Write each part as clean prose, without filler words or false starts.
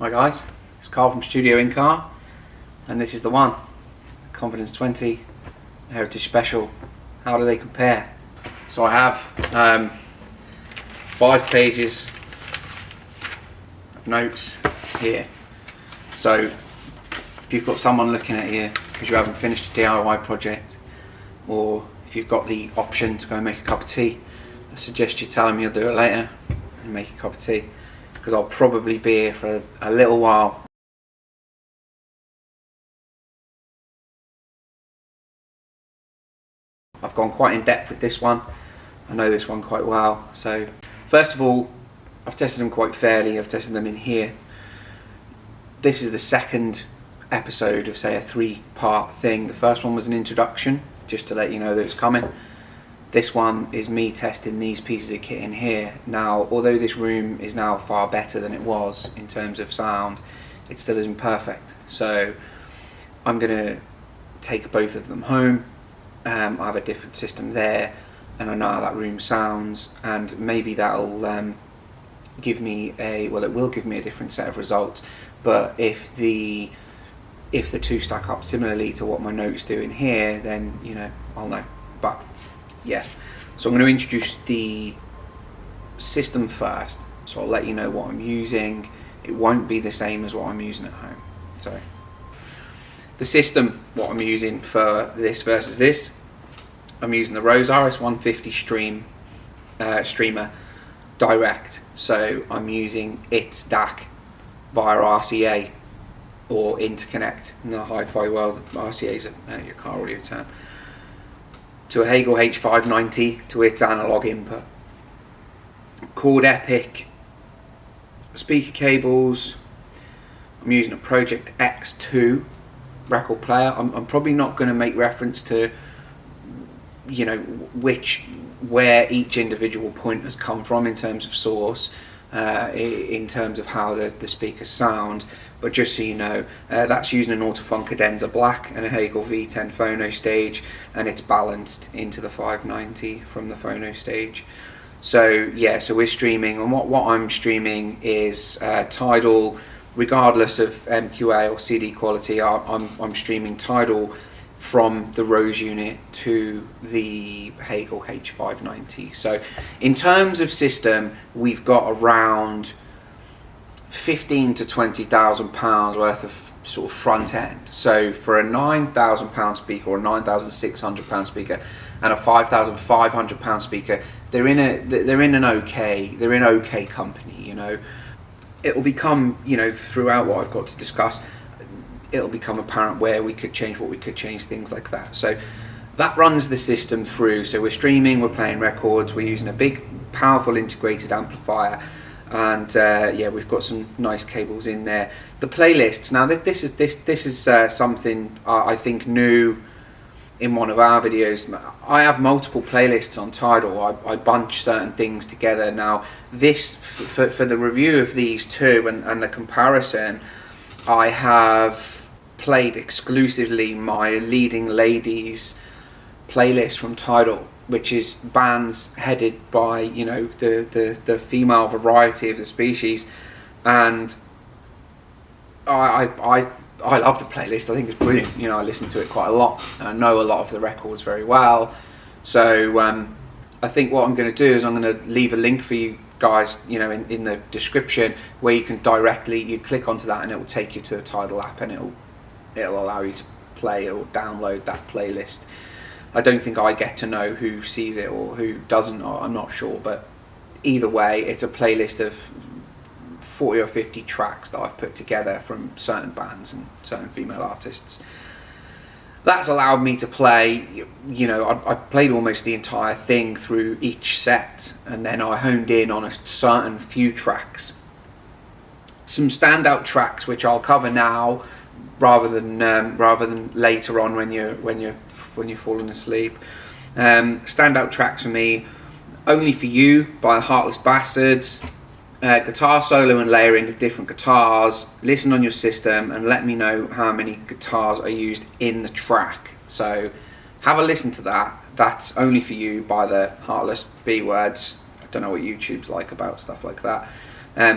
Hi guys, it's Carl from Studio In Car, and this is the one, Confidence 20 Heritage Special. How do they compare? So I have 5 pages of notes here. So if you've got someone looking at you because you haven't finished a DIY project, or if you've got the option to go and make a cup of tea, I suggest you tell them you'll do it later and make a cup of tea, because I'll probably be here for a little while. I've gone quite in depth with this one. I know this one quite well. So first of all, I've tested them quite fairly. I've tested them in here. This is the second episode of, say, a 3-part thing. The first one was an introduction, just to let you know that it's coming. This one is me testing these pieces of kit in here. Now, although this room is now far better than it was in terms of sound, it still isn't perfect. So I'm going to take both of them home. I have a different system there, and I know how that room sounds, and maybe that'll give me it will give me a different set of results. But if the two stack up similarly to what my notes do in here, then I'll know. But yeah, so I'm going to introduce the system first, so I'll let you know what I'm using. It won't be the same as what I'm using at home. So the system, what I'm using for this versus this, I'm using the Rose RS150 streamer direct. So I'm using its DAC via RCA or interconnect. In the hi-fi world, RCA is your car audio term. To a Hagel H590 to its analog input. Called Epic speaker cables. I'm using a Project X2 record player. I'm probably not going to make reference to where each individual point has come from in terms of source, in terms of how the speakers sound, but just so you know, that's using an Autofon Cadenza Black and a Hagel V10 phono stage, and it's balanced into the 590 from the phono stage. So yeah, so we're streaming, and what I'm streaming is Tidal, regardless of MQA or CD quality. I'm streaming Tidal from the Rose unit to the Hagel H590. So in terms of system, we've got around 15 to 20,000 pounds worth of sort of front end. So for a 9,000 pound speaker or a 9,600 pound speaker and a 5,500 pound speaker, they're in okay company. It will become, throughout what I've got to discuss, it'll become apparent where we could change what we could change, things like that. So that runs the system through. So we're streaming, we're playing records, we're using a big powerful integrated amplifier, and yeah, we've got some nice cables in there. The playlists, now this is something I think new in one of our videos. I have multiple playlists on Tidal. I bunch certain things together. Now this, for the review of these two and the comparison, I have played exclusively my Leading Ladies playlist from Tidal, which is bands headed by the female variety of the species, and I love the playlist. I think it's brilliant. I listen to it quite a lot. I know a lot of the records very well. So I think what I'm going to do is I'm going to leave a link for you guys, in the description, where you can you click onto that and it will take you to the Tidal app, and it'll allow you to play or download that playlist. I don't think I get to know who sees it or who doesn't, or I'm not sure, but either way, it's a playlist of 40 or 50 tracks that I've put together from certain bands and certain female artists. That's allowed me to play, I played almost the entire thing through each set, and then I honed in on a certain few tracks. Some standout tracks which I'll cover now, rather than later on when you're falling asleep. Standout tracks for me: Only For You by the Heartless Bastards. Guitar solo and layering of different guitars. Listen on your system and let me know how many guitars are used in the track. So have a listen to that. That's Only For You by the Heartless B Words. I don't know what YouTube's like about stuff like that.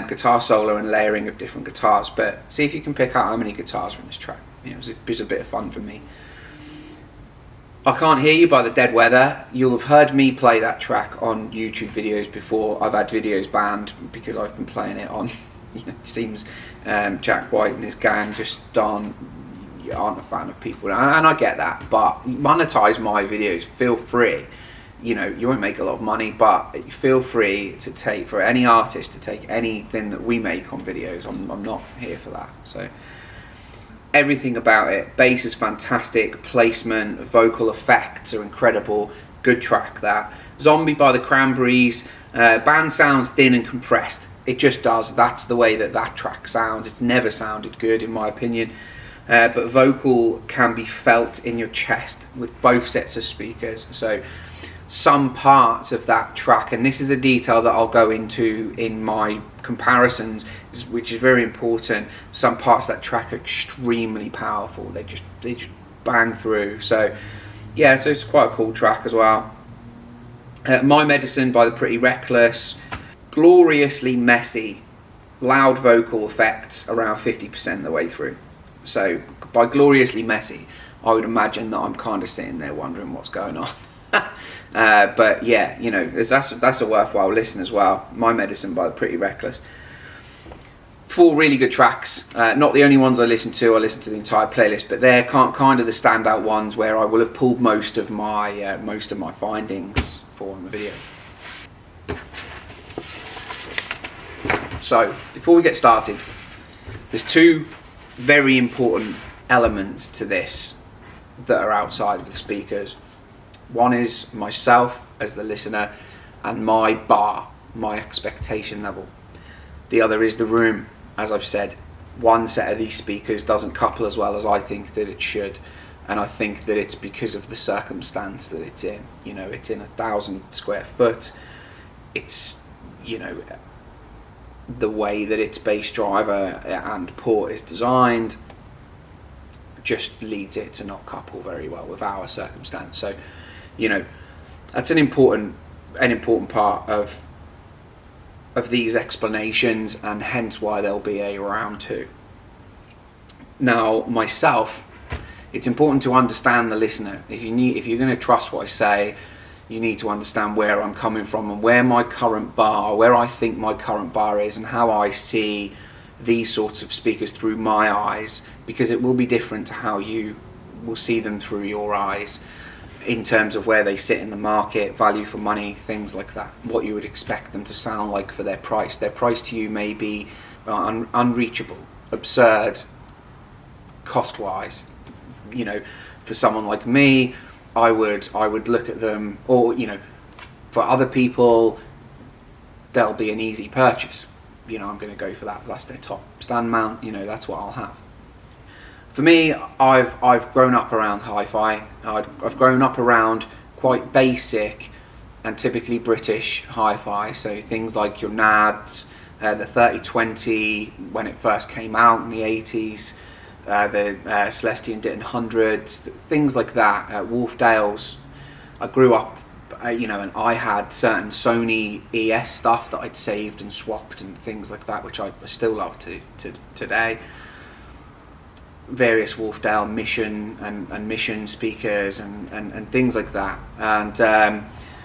guitar solo and layering of different guitars. But see if you can pick out how many guitars are in this track. It was a bit of fun for me. I Can't Hear You by the Dead Weather. You'll have heard me play that track on YouTube videos before. I've had videos banned because I've been playing it on. It seems Jack White and his gang just aren't a fan of people, and I get that. But monetize my videos. Feel free. You won't make a lot of money, but feel free to take, for any artist to take anything that we make on videos. I'm not here for that. So. Everything about it, bass is fantastic, placement, vocal effects are incredible, good track that. Zombie by the Cranberries, band sounds thin and compressed, it just does, that's the way that track sounds. It's never sounded good in my opinion, but vocal can be felt in your chest with both sets of speakers. So some parts of that track, and this is a detail that I'll go into in my comparisons, which is very important, some parts of that track are extremely powerful. They just bang through. So yeah, so it's quite a cool track as well. My Medicine by the Pretty Reckless, gloriously messy, loud vocal effects around 50% of the way through. So by gloriously messy, I would imagine that I'm kind of sitting there wondering what's going on. But yeah, that's a worthwhile listen as well. My Medicine by the Pretty Reckless. 4 really good tracks. Not the only ones I listen to. I listen to the entire playlist, but they're kind of the standout ones where I will have pulled most of my findings for in the video. So before we get started, there's 2 very important elements to this that are outside of the speakers. One is myself as the listener and my bar, my expectation level. The other is the room. As I've said, one set of these speakers doesn't couple as well as I think that it should, and I think that it's because of the circumstance that it's in. It's in 1,000 square foot. It's, the way that its bass driver and port is designed just leads it to not couple very well with our circumstance. So that's an important part of these explanations, and hence why there'll be a round 2. Now myself, it's important to understand the listener. If you're going to trust what I say, you need to understand where I'm coming from and where I think my current bar is, and how I see these sorts of speakers through my eyes, because it will be different to how you will see them through your eyes, in terms of where they sit in the market, value for money, things like that, what you would expect them to sound like for their price. Their price to you may be unreachable, absurd, cost-wise. For someone like me, I would look at them, or for other people, they'll be an easy purchase. I'm going to go for that. That's their top stand mount. That's what I'll have. For me, I've grown up around hi-fi. I've grown up around quite basic and typically British hi-fi. So things like your NADs, the 3020 when it first came out in the 80s, the Celestion Ditton 100s, things like that. Wolfdales. I grew up, and I had certain Sony ES stuff that I'd saved and swapped and things like that, which I still love to today. Various Wolfdale Mission and Mission speakers and things like that. And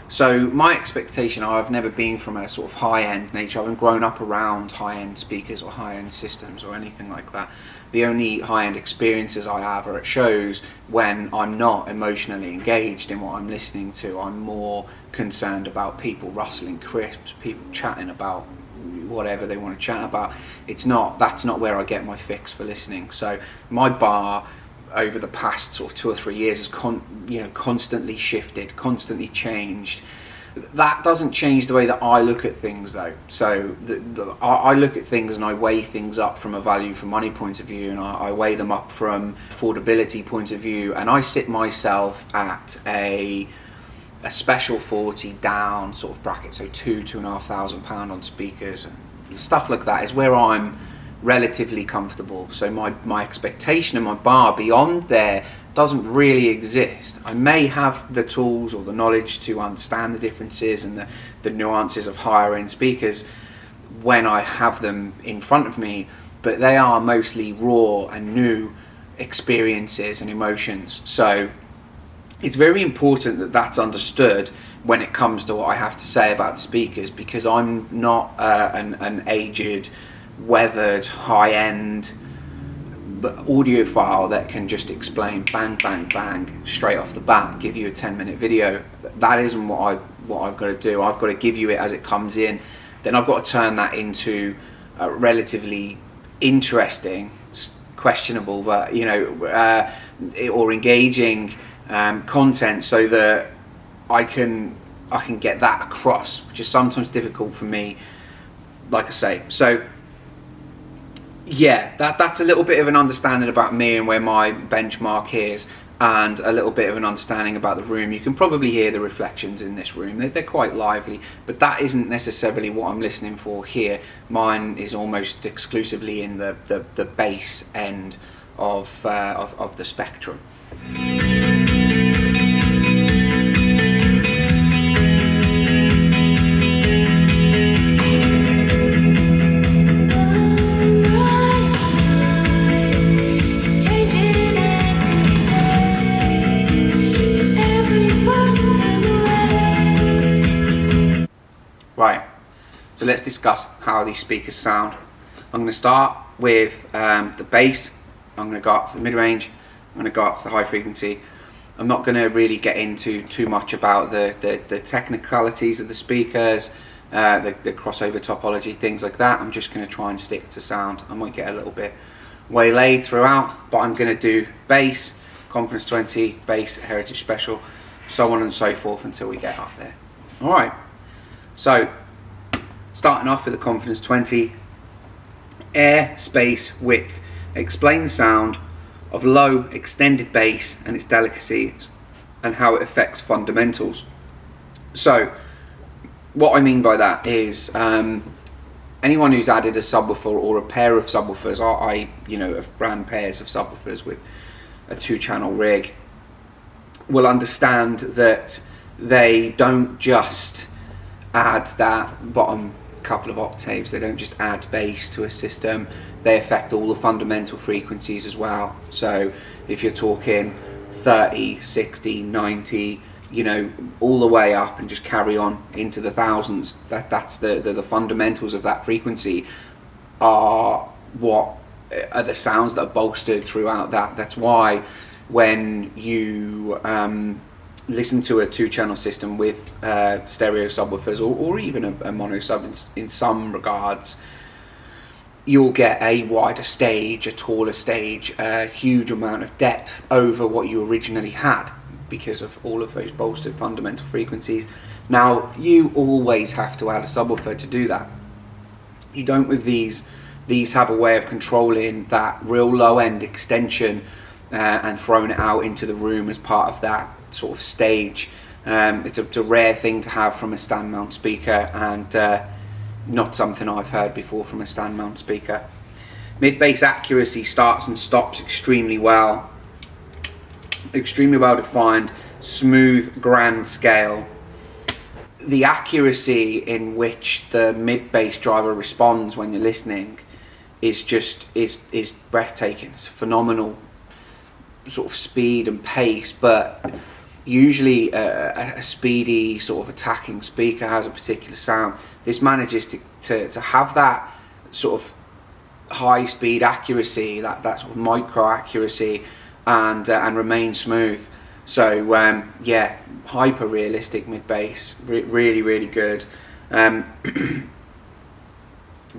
so my expectation, I've never been from a sort of high-end nature. I haven't grown up around high-end speakers or high-end systems or anything like that. The only high-end experiences I have are at shows when I'm not emotionally engaged in what I'm listening to. I'm more concerned about people rustling crisps, people chatting about whatever they want to chat about. That's not where I get my fix for listening. So my bar over the past sort of 2 or 3 years has constantly shifted, constantly changed. That doesn't change the way that I look at things though. So I look at things and I weigh things up from a value for money point of view, and I weigh them up from affordability point of view, and I sit myself at a special 40 down sort of bracket, so £2,500 on speakers and stuff like that is where I'm relatively comfortable. So my expectation and my bar beyond there doesn't really exist. I may have the tools or the knowledge to understand the differences and the nuances of higher end speakers when I have them in front of me, but they are mostly raw and new experiences and emotions. So it's very important that that's understood when it comes to what I have to say about the speakers, because I'm not an aged, weathered, high-end audiophile that can just explain bang, bang, bang straight off the bat, give you a 10-minute video. That isn't what I've got to do. I've got to give you it as it comes in. Then I've got to turn that into relatively interesting, questionable, but or engaging content, so that I can get that across, which is sometimes difficult for me, like I say. So yeah, that's a little bit of an understanding about me and where my benchmark is, and a little bit of an understanding about the room. You can probably hear the reflections in this room. They're quite lively, but that isn't necessarily what I'm listening for here. Mine is almost exclusively in the bass end of the spectrum. Right, so let's discuss how these speakers sound. I'm going to start with the bass. I'm going to go up to the mid-range. I'm going to go up to the high frequency. I'm not going to really get into too much about the technicalities of the speakers, the crossover topology, things like that. I'm just going to try and stick to sound. I might get a little bit waylaid throughout, but I'm going to do bass, Confidence 20, bass, Heritage Special, so on and so forth until we get up there. Alright, so starting off with the Confidence 20, air, space, width. Explain the sound of low extended bass and its delicacies and how it affects fundamentals. So what I mean by that is anyone who's added a subwoofer or a pair of subwoofers, I have ran pairs of subwoofers with a 2-channel rig, will understand that they don't just add that bottom couple of octaves, they don't just add bass to a system, they affect all the fundamental frequencies as well. So if you're talking 30, 60, 90, all the way up and just carry on into the thousands, that's the fundamentals of that frequency are what are the sounds that are bolstered throughout that. That's why when you listen to a 2-channel system with stereo subwoofers or even a mono sub in some regards, you'll get a wider stage, a taller stage, a huge amount of depth over what you originally had because of all of those bolstered fundamental frequencies. Now, you always have to add a subwoofer to do that. You don't with these. These have a way of controlling that real low end extension and throwing it out into the room as part of that sort of stage. It's a rare thing to have from a stand mount speaker, and not something I've heard before from a stand mount speaker. Mid bass accuracy starts and stops extremely well defined, smooth, grand scale. The accuracy in which the mid bass driver responds when you're listening is breathtaking. It's a phenomenal sort of speed and pace, but usually a speedy sort of attacking speaker has a particular sound. This manages to have that sort of high speed accuracy, that sort of micro accuracy, and remain smooth. So yeah, hyper realistic mid bass, really good.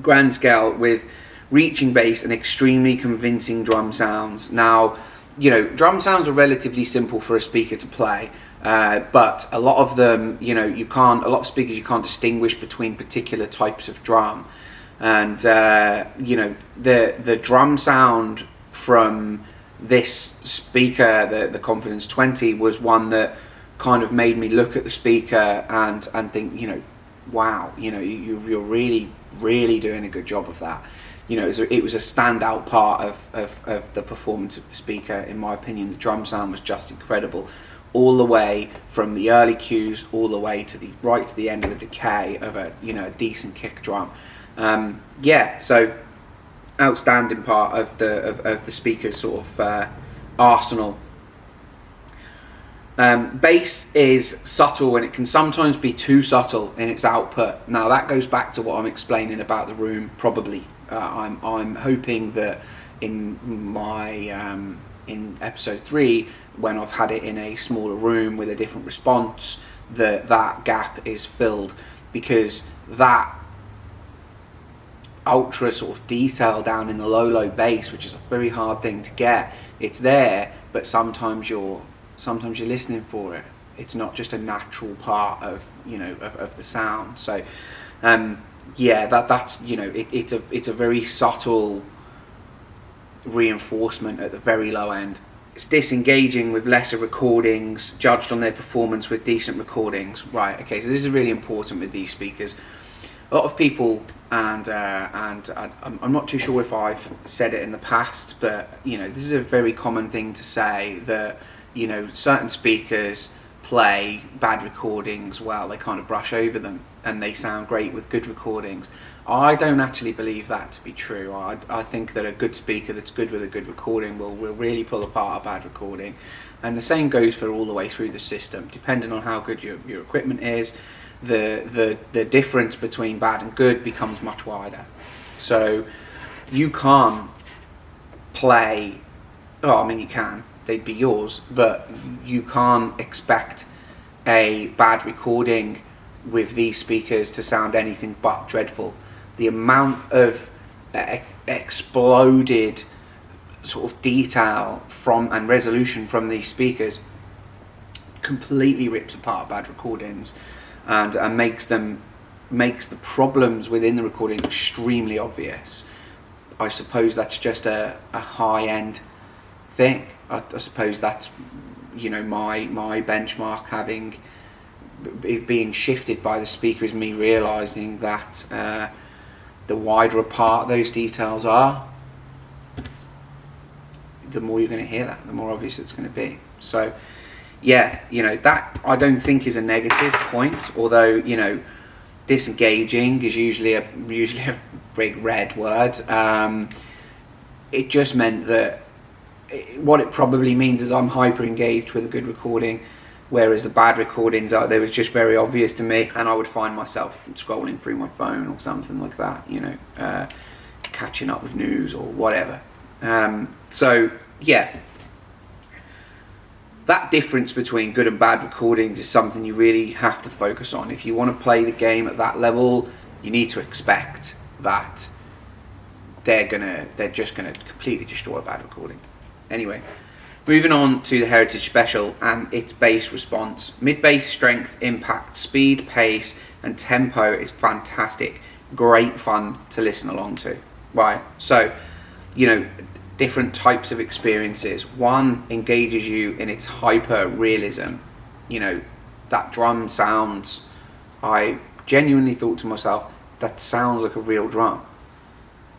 Grand scale with reaching bass and extremely convincing drum sounds. Now, drum sounds are relatively simple for a speaker to play, but a lot of them, a lot of speakers you can't distinguish between particular types of drum, and the drum sound from this speaker, the Confidence 20, was one that kind of made me look at the speaker and think, wow, you're really doing a good job of that. It was a standout part of the performance of the speaker. In my opinion, the drum sound was just incredible, all the way from the early cues all the way to the end of the decay of a decent kick drum. Yeah, so outstanding part of the speaker's sort of arsenal. Bass is subtle, and it can sometimes be too subtle in its output. Now that goes back to what I'm explaining about the room. Probably I'm hoping that in my in episode 3, when I've had it in a smaller room with a different response, that gap is filled, because that ultra sort of detail down in the low bass, which is a very hard thing to get, it's there, but sometimes you're listening for it. It's not just a natural part of, you know, of the sound. So yeah, that's, you know, it's a very subtle reinforcement at the very low end. It's disengaging with lesser recordings, judged on their performance with decent recordings. Right, okay, so this is really important with these speakers. A lot of people, and I'm not too sure if I've said it in the past, but, you know, this is a very common thing to say, that, you know, certain speakers play bad recordings well, they kind of brush over them, and they sound great with good recordings. I don't actually believe that to be true. I think that a good speaker that's good with a good recording will really pull apart a bad recording, and the same goes for all the way through the system. Depending on how good your equipment is, the difference between bad and good becomes much wider. So you can't play, oh, I mean you can, they'd be yours, but you can't expect a bad recording with these speakers to sound anything but dreadful. The amount of exploded sort of detail from and resolution from these speakers completely rips apart bad recordings, and makes the problems within the recording extremely obvious. I suppose that's just a high-end thing. I suppose that's, you know, my benchmark having being shifted by the speaker is me realizing that the wider apart those details are, the more you're going to hear that, the more obvious it's going to be. So yeah, you know, that I don't think is a negative point, although, you know, disengaging is usually a big red word. It just meant that what it probably means is I'm hyper engaged with a good recording, whereas the bad recordings they was just very obvious to me, and I would find myself scrolling through my phone or something like that, you know, catching up with news or whatever. So yeah, that difference between good and bad recordings is something you really have to focus on. If you want to play the game at that level, you need to expect that they're just gonna completely destroy a bad recording. Anyway, moving on to the Heritage Special and its bass response. Mid-bass strength, impact, speed, pace, and tempo is fantastic. Great fun to listen along to. Right, so, you know, different types of experiences. One engages you in its hyper realism. You know, that drum sounds, I genuinely thought to myself, that sounds like a real drum.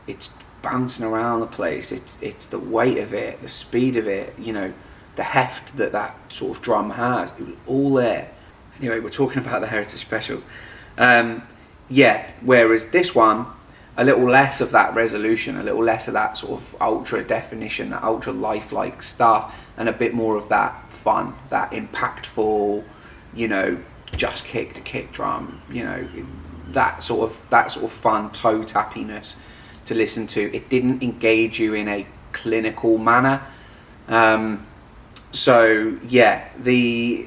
It's bouncing around the place, it's the weight of it, the speed of it, you know, the heft that sort of drum has. It was all there. Anyway, we're talking about the Heritage Specials. Yeah, whereas this one, a little less of that resolution, a little less of that sort of ultra definition, that ultra lifelike stuff, and a bit more of that fun, that impactful, you know, just kick to kick drum, you know, that sort of fun toe tappiness to listen to. It didn't engage you in a clinical manner. So yeah, the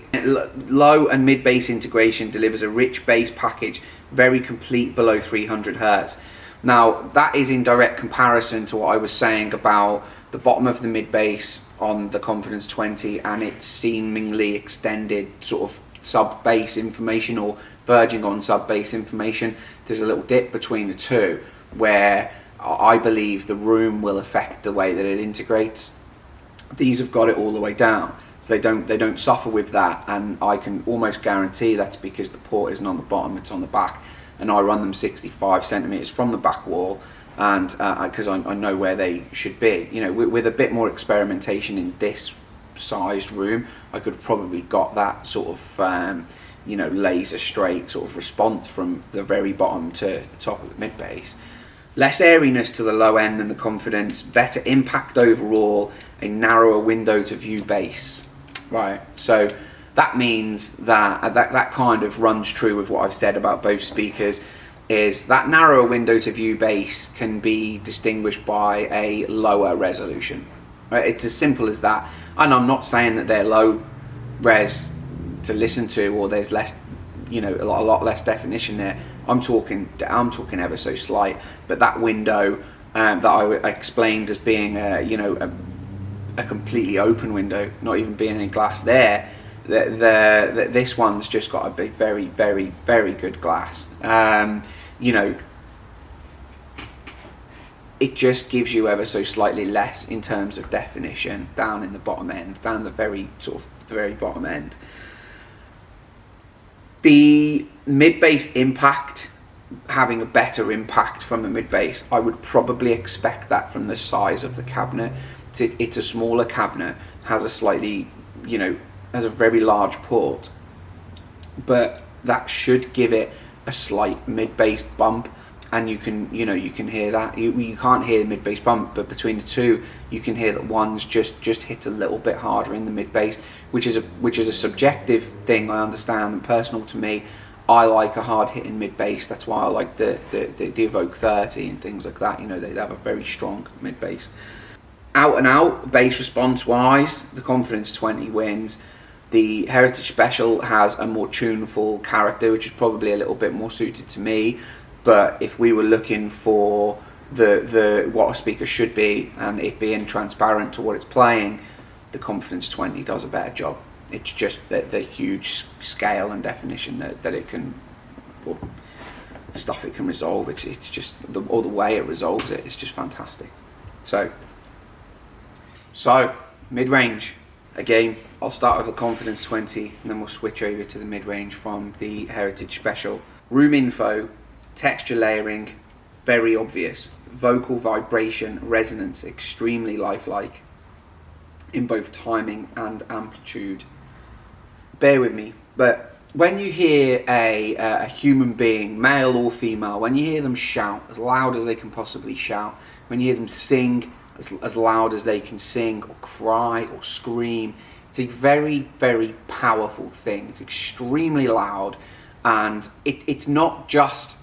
low and mid bass integration delivers a rich bass package, very complete below 300 Hz. Now that is in direct comparison to what I was saying about the bottom of the mid bass on the Confidence 20 and its seemingly extended sort of sub bass information, or verging on sub bass information. There's a little dip between the two where I believe the room will affect the way that it integrates. These have got it all the way down, so they don't suffer with that, and I can almost guarantee that's because the port isn't on the bottom, it's on the back, and I run them 65 centimeters from the back wall, and because I know where they should be. You know, with a bit more experimentation in this sized room, I could have probably got that sort of you know, laser straight sort of response from the very bottom to the top of the mid bass. Less airiness to the low end than the Confidence, better impact overall, a narrower window to view bass. Right, so that means that kind of runs true with what I've said about both speakers, is that narrower window to view bass can be distinguished by a lower resolution. Right? It's as simple as that. And I'm not saying that they're low res to listen to, or there's less, you know, a lot less definition there. I'm talking ever so slight. But that window that I explained as being you know, a completely open window, not even being any glass there. This one's just got a big, very, very, very good glass. You know, it just gives you ever so slightly less in terms of definition down in the bottom end, down the very sort of the very bottom end. The mid bass impact, having a better impact from the mid bass, I would probably expect that from the size of the cabinet. It's a smaller cabinet, has a slightly, you know, has a very large port, but that should give it a slight mid bass bump, and you can, you know, you can hear that. You can't hear the mid bass bump, but between the two, you can hear that one's just hits a little bit harder in the mid bass, which is a subjective thing, I understand, and personal to me. I like a hard hitting mid bass. That's why I like the Evoke 30 and things like that. You know, they have a very strong mid bass. Out and out bass response wise, the Confidence 20 wins. The Heritage Special has a more tuneful character, which is probably a little bit more suited to me. But if we were looking for the what a speaker should be, and it being transparent to what it's playing, the Confidence 20 does a better job. It's just the huge scale and definition that it can, or stuff it can resolve. It's just all the way it resolves it. It's just fantastic. So mid-range. Again, I'll start with the Confidence 20 and then we'll switch over to the mid-range from the Heritage Special. Room info, texture layering, very obvious. Vocal vibration, resonance, extremely lifelike in both timing and amplitude. Bear with me, but when you hear a human being, male or female, when you hear them shout as loud as they can possibly shout, when you hear them sing as loud as they can sing, or cry or scream, it's a very, very powerful thing. It's extremely loud, and it's not just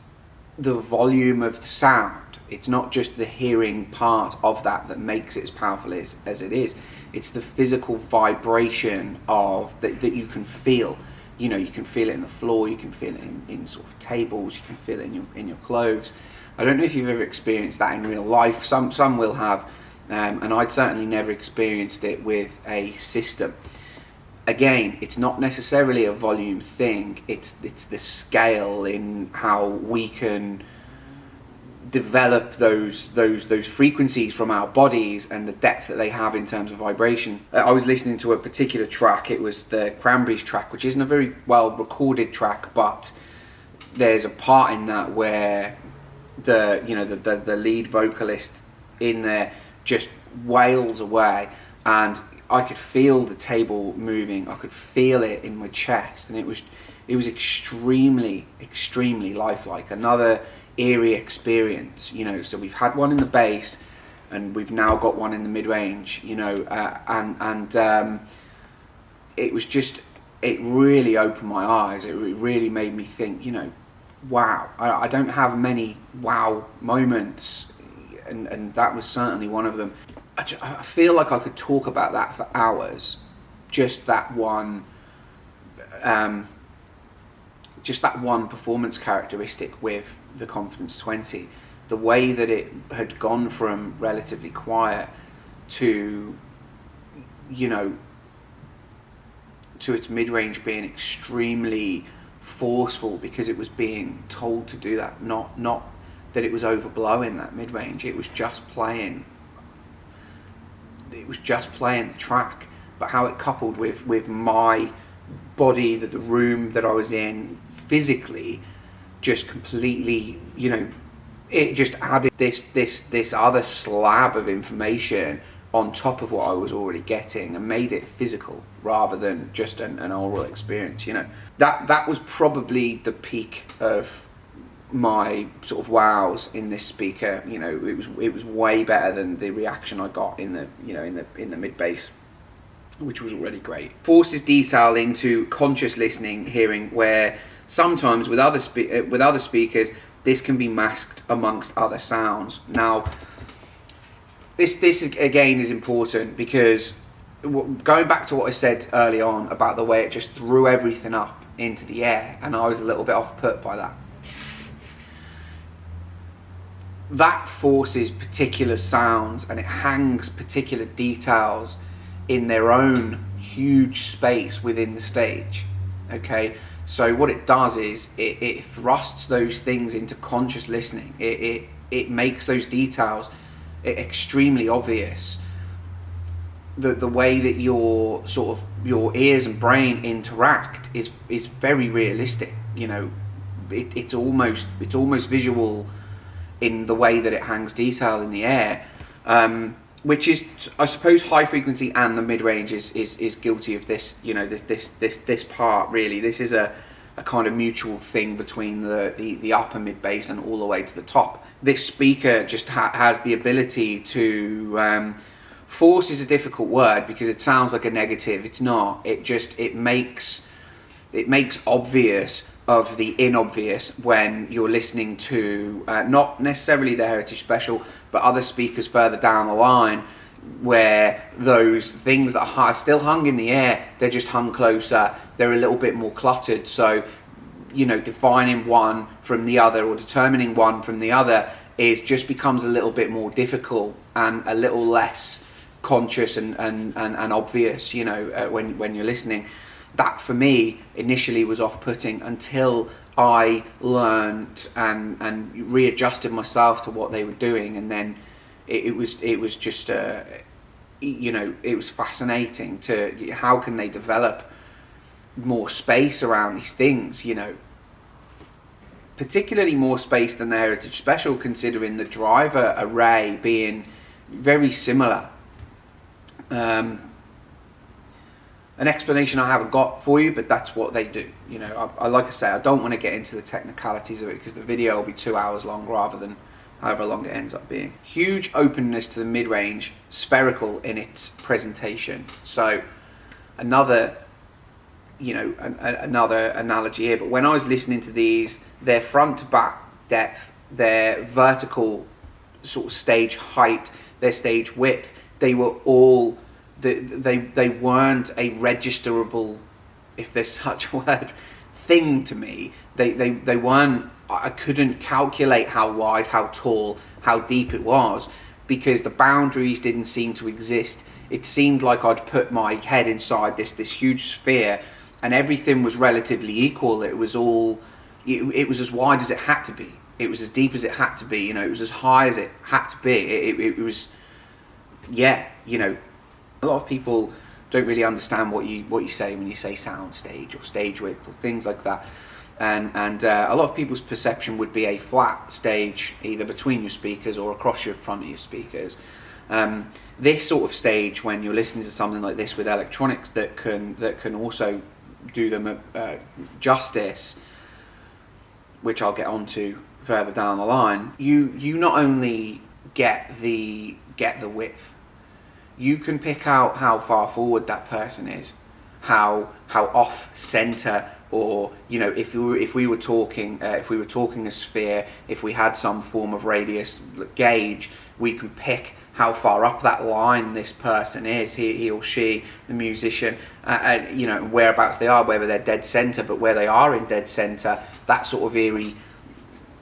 the volume of the sound, it's not just the hearing part of that makes it as powerful as it is. It's the physical vibration of that you can feel. You know, you can feel it in the floor, you can feel it in sort of tables, you can feel it in your clothes. I don't know if you've ever experienced that in real life. Some will have, and I'd certainly never experienced it with a system. Again, it's not necessarily a volume thing. It's the scale in how we can develop those frequencies from our bodies and the depth that they have in terms of vibration. I was listening to a particular track. It was the Cranberries track, which isn't a very well recorded track, but there's a part in that where the lead vocalist in there just wails away, and I could feel the table moving. I could feel it in my chest, and it was extremely, extremely lifelike. Another eerie experience, you know. So we've had one in the bass, and we've now got one in the mid-range, you know, and it was just, it really opened my eyes. It really made me think, you know, wow. I don't have many wow moments, and that was certainly one of them. I feel like I could talk about that for hours. Just that one performance characteristic with the Confidence 20, the way that it had gone from relatively quiet to, you know, to its mid-range being extremely forceful because it was being told to do that, not that it was overblowing that mid-range. It was just playing the track, but how it coupled with my body, that the room that I was in physically, just completely, you know, it just added this other slab of information on top of what I was already getting and made it physical rather than just an oral experience. You know, that was probably the peak of my sort of wows in this speaker. You know, it was way better than the reaction I got in the mid bass, which was already great. Forces detail into conscious listening, hearing, where sometimes with other speakers this can be masked amongst other sounds. Now, this again is important, because going back to what I said early on about the way it just threw everything up into the air, and I was a little bit off put by that. That forces particular sounds and it hangs particular details in their own huge space within the stage. Okay, so what it does is it thrusts those things into conscious listening. It makes those details extremely obvious. The way that your ears and brain interact is very realistic. You know, it's almost visual in the way that it hangs detail in the air, which is, I suppose, high frequency and the mid range is guilty of this. You know, this part really. This is a kind of mutual thing between the upper mid bass and all the way to the top. This speaker just has the ability to force is a difficult word because it sounds like a negative. It's not. It makes obvious of the inobvious when you're listening to not necessarily the Heritage Special, but other speakers further down the line, where those things that are still hung in the air, they're just hung closer, they're a little bit more cluttered. So, you know, defining one from the other or determining one from the other just becomes a little bit more difficult and a little less conscious and obvious, you know, when you're listening. That for me initially was off-putting until I learned and readjusted myself to what they were doing, and then it was just you know, it was fascinating to how can they develop more space around these things, you know, particularly more space than the Heritage Special, considering the driver array being very similar. An explanation I haven't got for you, but that's what they do. You know, I like I say, I don't want to get into the technicalities of it because the video will be 2 hours long rather than however long it ends up being. Huge openness to the mid-range, spherical in its presentation. So another, you know, another analogy here, but when I was listening to these, their front to back depth, their vertical sort of stage height, their stage width, they were all, they weren't a registerable, if there's such a word, thing to me. They weren't, I couldn't calculate how wide, how tall, how deep it was, because the boundaries didn't seem to exist. It seemed like I'd put my head inside this huge sphere and everything was relatively equal. It was all, it was as wide as it had to be. It was as deep as it had to be, you know, it was as high as it had to be. It was, yeah, you know, a lot of people don't really understand what you say when you say sound stage or stage width or things like that. And a lot of people's perception would be a flat stage either between your speakers or across your front of your speakers. This sort of stage, when you're listening to something like this with electronics that can also do them justice, which I'll get onto further down the line, you not only get the width, you can pick out how far forward that person is, how off center, or, you know, if we were talking a sphere, if we had some form of radius gauge, we can pick how far up that line this person is, he or she, the musician, you know, whereabouts they are, whether they're dead center, but where they are in dead center, that sort of eerie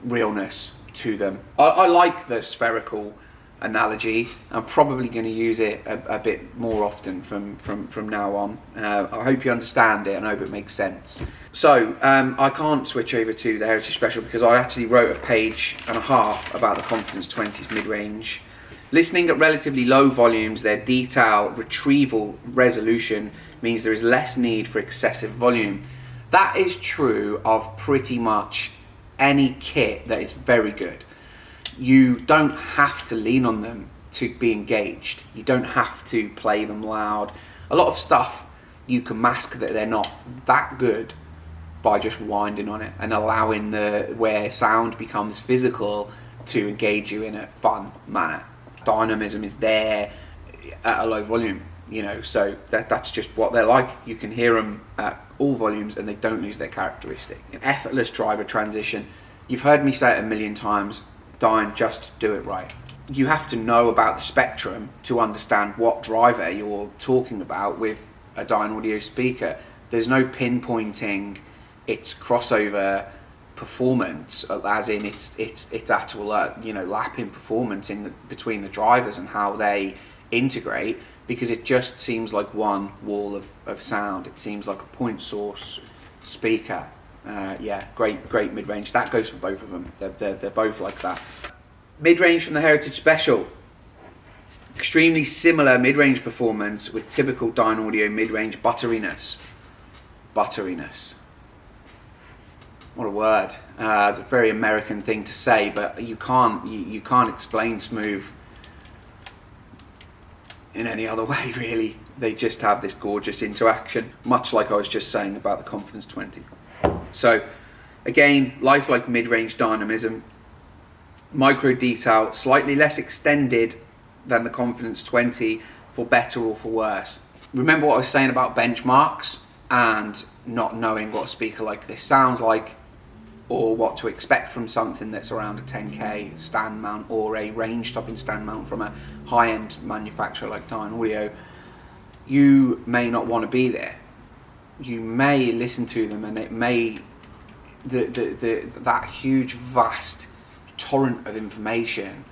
realness to them. I like the spherical analogy. I'm probably going to use it a bit more often from now on. I hope you understand it and I hope it makes sense. So I can't switch over to the Heritage Special because I actually wrote a page and a half about the Confidence 20's mid-range. Listening at relatively low volumes, their detail, retrieval, resolution means there is less need for excessive volume. That is true of pretty much any kit that is very good. You don't have to lean on them to be engaged. You don't have to play them loud. A lot of stuff you can mask that they're not that good by just winding on it and allowing where sound becomes physical to engage you in a fun manner. Dynamism is there at a low volume, you know, so that's just what they're like. You can hear them at all volumes and they don't lose their characteristic. An effortless driver transition. You've heard me say it a million times, Dyn, just do it right. You have to know about the spectrum to understand what driver you're talking about with a Dynaudio speaker. There's no pinpointing its crossover performance, as in its actual you know, lapping performance between the drivers and how they integrate, because it just seems like one wall of sound. It seems like a point source speaker. Yeah, great mid-range. That goes for both of them. They're both like that. Mid-range from the Heritage Special. Extremely similar mid-range performance with typical Dynaudio mid-range butteriness. Butteriness. What a word. It's a very American thing to say, but you can't explain smooth in any other way, really. They just have this gorgeous interaction, much like I was just saying about the Confidence 20. So, again, lifelike mid-range dynamism. Micro detail, slightly less extended than the Confidence 20 for better or for worse. Remember what I was saying about benchmarks and not knowing what a speaker like this sounds like, or what to expect from something that's around a 10k stand mount or a range stopping stand mount from a high-end manufacturer like Dynaudio. You may not want to be there. You may listen to them and it may, that huge vast torrent of information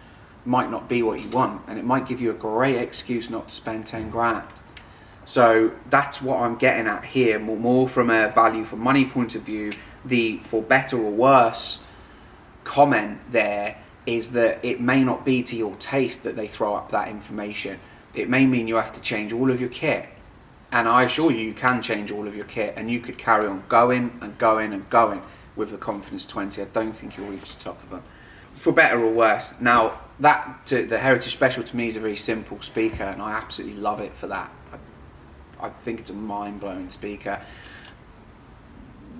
might not be what you want, and it might give you a great excuse not to spend 10 grand. So that's what I'm getting at here, more from a value for money point of view. The for better or worse comment there is that it may not be to your taste that they throw up that information. It may mean you have to change all of your kit, and I assure you, you can change all of your kit and you could carry on going and going and going with the Confidence 20. I don't think you'll reach the top of them. For better or worse. Now, the Heritage Special to me is a very simple speaker, and I absolutely love it for that. I think it's a mind-blowing speaker.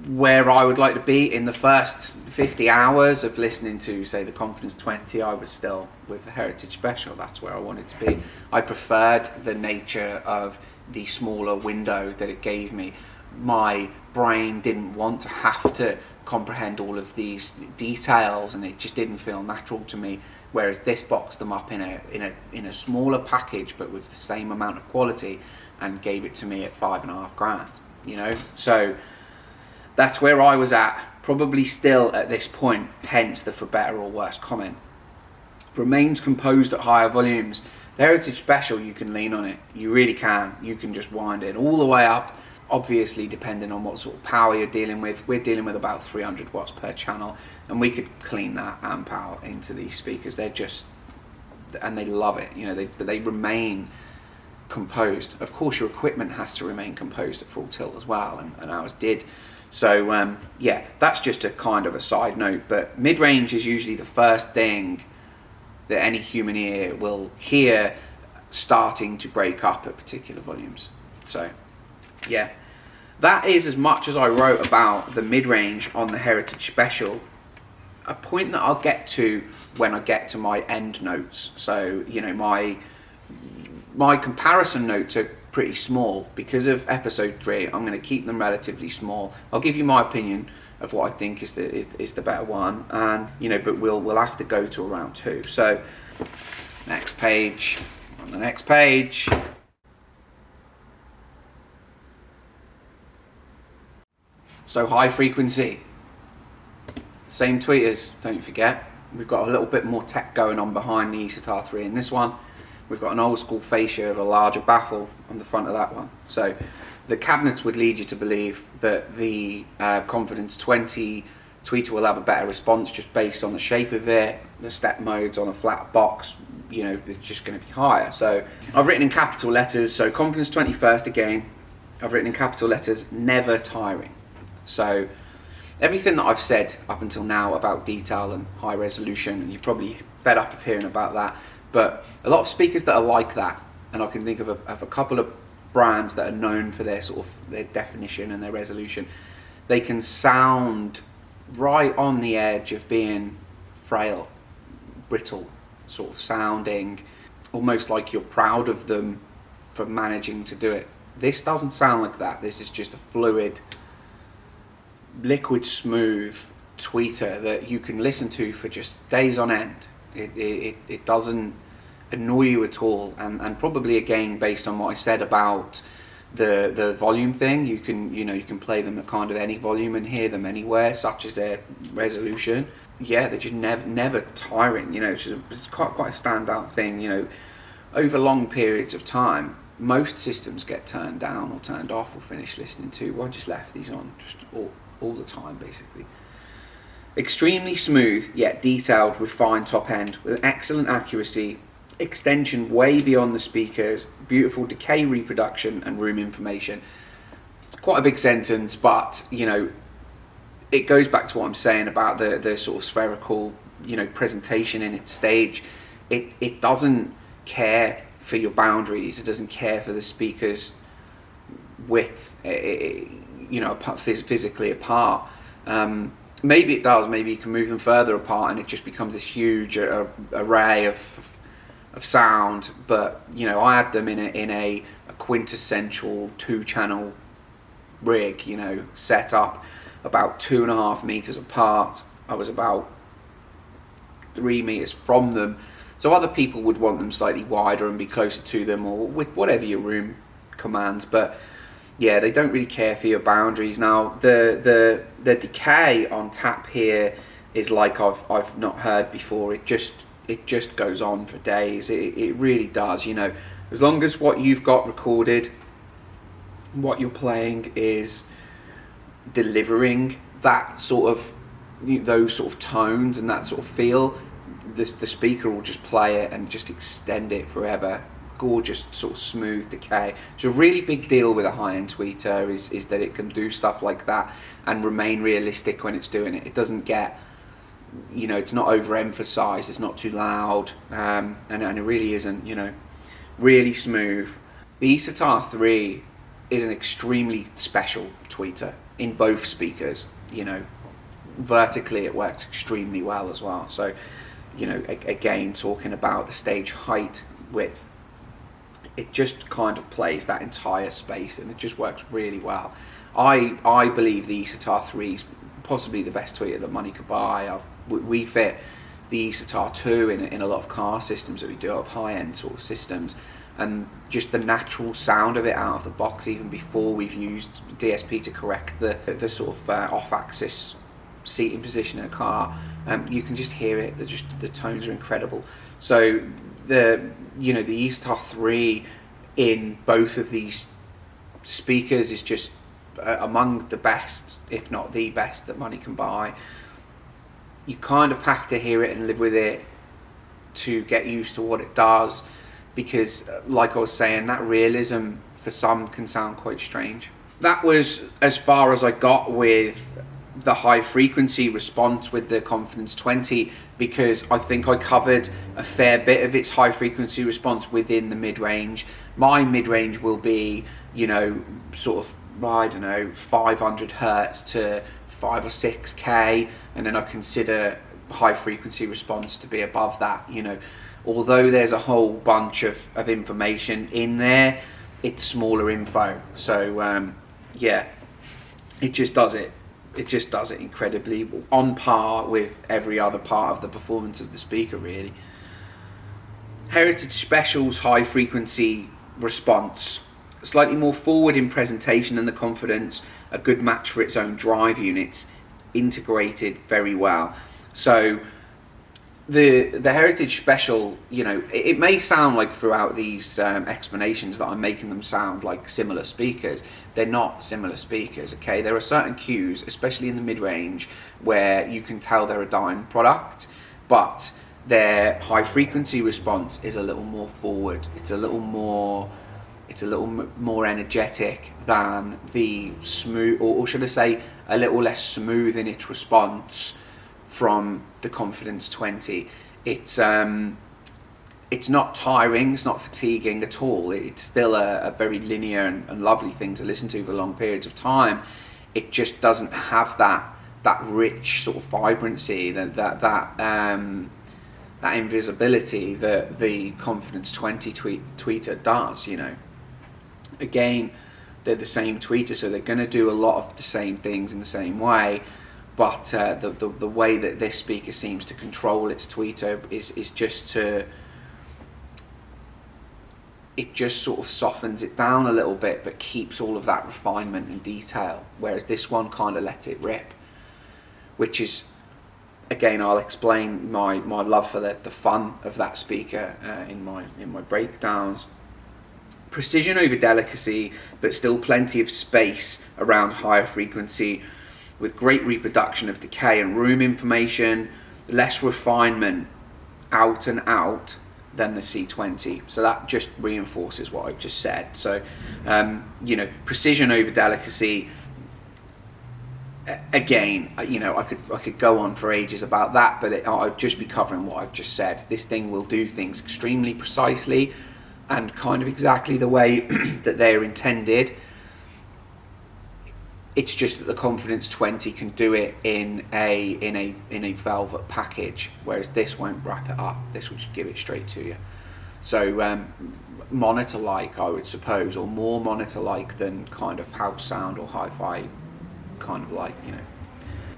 Where I would like to be in the first 50 hours of listening to, say, the Confidence 20, I was still with the Heritage Special. That's where I wanted to be. I preferred the nature of the smaller window that it gave me. My brain didn't want to have to comprehend all of these details, and it just didn't feel natural to me. Whereas this boxed them up in a smaller package, but with the same amount of quality, and gave it to me at 5.5 grand. You know, so that's where I was at, probably still at this point, hence the for better or worse comment. Remains composed at higher volumes. The Heritage Special, you can lean on it. You really can. You can just wind it all the way up, obviously depending on what sort of power you're dealing with. We're dealing with about 300 watts per channel, and we could clean that amp out into these speakers. They're just, and they love it. You know, they remain composed. Of course, your equipment has to remain composed at full tilt as well, and ours did. So yeah, that's just a kind of a side note, but mid-range is usually the first thing that any human ear will hear starting to break up at particular volumes. So yeah, that is as much as I wrote about the mid-range on the Heritage Special. A point that I'll get to when I get to my end notes. So, you know, my comparison notes are pretty small because of episode 3. I'm going to keep them relatively small. I'll give you my opinion of what I think is the better one, and you know, but we'll have to go to around 2. So next page, on the next page. So high frequency, same tweeters, don't forget. We've got a little bit more tech going on behind the ESITAR 3 in this one. We've got an old school fascia of a larger baffle on the front of that one. So the cabinets would lead you to believe that the Confidence 20 tweeter will have a better response just based on the shape of it. The step modes on a flat box, you know, it's just going to be higher. So I've written in capital letters, so Confidence 20 first again. I've written in capital letters, never tiring. So everything that I've said up until now about detail and high resolution, and you're probably fed up of hearing about that, But a lot of speakers that are like that, and I can think of a couple of brands that are known for their sort of their definition and their resolution, they can sound right on the edge of being frail, brittle, sort of sounding almost like you're proud of them for managing to do it. This doesn't sound like that. This is just a fluid, liquid smooth tweeter that you can listen to for just days on end. It doesn't annoy you at all, and probably again based on what I said about the volume thing, you can play them at kind of any volume and hear them anywhere, such as their resolution. Yeah, they're just never tiring. It's quite a standout thing. Over long periods of time, most systems get turned down or turned off or finished listening to. Well, I just left these on just all the time, basically. Extremely smooth yet detailed, refined top end with excellent accuracy, extension way beyond the speakers, beautiful decay reproduction and room information. It's quite a big sentence, but it goes back to what I'm saying about the sort of spherical presentation in its stage. It doesn't care for your boundaries. It doesn't care for the speaker's width, physically apart. Maybe it does. Maybe you can move them further apart, and it just becomes this huge array of sound. But I had them in a quintessential 2-channel rig. Set up about 2.5 meters apart. I was about 3 meters from them. So other people would want them slightly wider and be closer to them, or with whatever your room commands. But yeah, they don't really care for your boundaries. Now the decay on tap here is like I've not heard before. It just goes on for days. It really does. As long as what you've got recorded, what you're playing is delivering that sort of those sort of tones and that sort of feel, the speaker will just play it and just extend it forever. Gorgeous sort of smooth decay. So a really big deal with a high-end tweeter is that it can do stuff like that and remain realistic when it's doing it. It doesn't get, it's not overemphasized, it's not too loud, and it really isn't, really smooth. The eSitar 3 is an extremely special tweeter in both speakers. Vertically it works extremely well as well. So again, talking about the stage height, width, it just kind of plays that entire space, and it just works really well. I believe the eSitar 3 is possibly the best tweeter that money could buy. We fit the eSitar 2 in a lot of car systems that we do, of high-end sort of systems, and just the natural sound of it out of the box, even before we've used DSP to correct the sort of off-axis seating position in a car, you can just hear it. The tones are incredible. So the eSitar 3 in both of these speakers is just among the best, if not the best, that money can buy. You kind of have to hear it and live with it to get used to what it does, because like I was saying, that realism for some can sound quite strange. That was as far as I got with the high frequency response with the Confidence 20, because I think I covered a fair bit of its high frequency response within the mid-range. My mid-range will be, sort of, 500 hertz to 5 or 6K, and then I consider high frequency response to be above that. Although there's a whole bunch of information in there, it's smaller info. So yeah, it just does it. It just does it incredibly, on par with every other part of the performance of the speaker, really. Heritage Special's high frequency response, slightly more forward in presentation than the Confidence, a good match for its own drive units, integrated very well. So the Heritage Special, it may sound like throughout these explanations that I'm making them sound like similar speakers. They're not similar speakers, okay? There are certain cues, especially in the mid-range, where you can tell they're a Dyn product, but their high frequency response is a little more forward. It's a little more energetic than the smooth, or should I say, a little less smooth in its response from the Confidence 20. It's it's not tiring, it's not fatiguing at all. It's still a very linear and lovely thing to listen to for long periods of time. It just doesn't have that rich sort of vibrancy, that invisibility that the Confidence 20 tweeter does. Again, they're the same tweeter, so they're going to do a lot of the same things in the same way. But the way that this speaker seems to control its tweeter is just to, it just sort of softens it down a little bit, but keeps all of that refinement and detail. Whereas this one kind of lets it rip, which is, again, I'll explain my love for the fun of that speaker in my breakdowns. Precision over delicacy, but still plenty of space around higher frequency, with great reproduction of decay and room information, less refinement out and out than the C20. So that just reinforces what I've just said. So, precision over delicacy. Again, I could go on for ages about that, but I'd just be covering what I've just said. This thing will do things extremely precisely and kind of exactly the way that they're intended. It's just that the Confidence 20 can do it in a velvet package, whereas this won't wrap it up. This will just give it straight to you. So monitor-like, I would suppose, or more monitor-like than kind of house sound or hi-fi kind of like,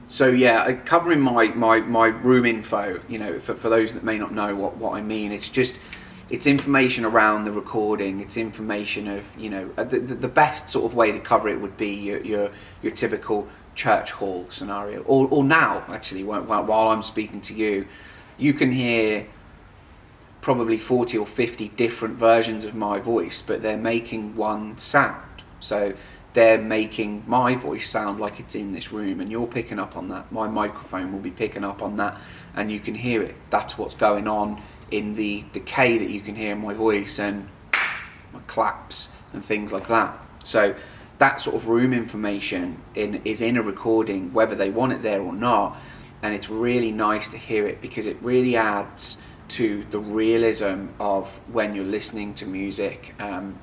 So yeah, covering my room info, for those that may not know what I mean, it's information around the recording. It's information of, the best sort of way to cover it would be your typical church hall scenario, or now actually while I'm speaking to you, you can hear probably 40 or 50 different versions of my voice, but they're making one sound. So they're making my voice sound like it's in this room, and you're picking up on that. My microphone will be picking up on that, and you can hear it. That's what's going on in the decay that you can hear in my voice and my claps and things like that. So that sort of room information is in a recording, whether they want it there or not, and it's really nice to hear it because it really adds to the realism of when you're listening to music, and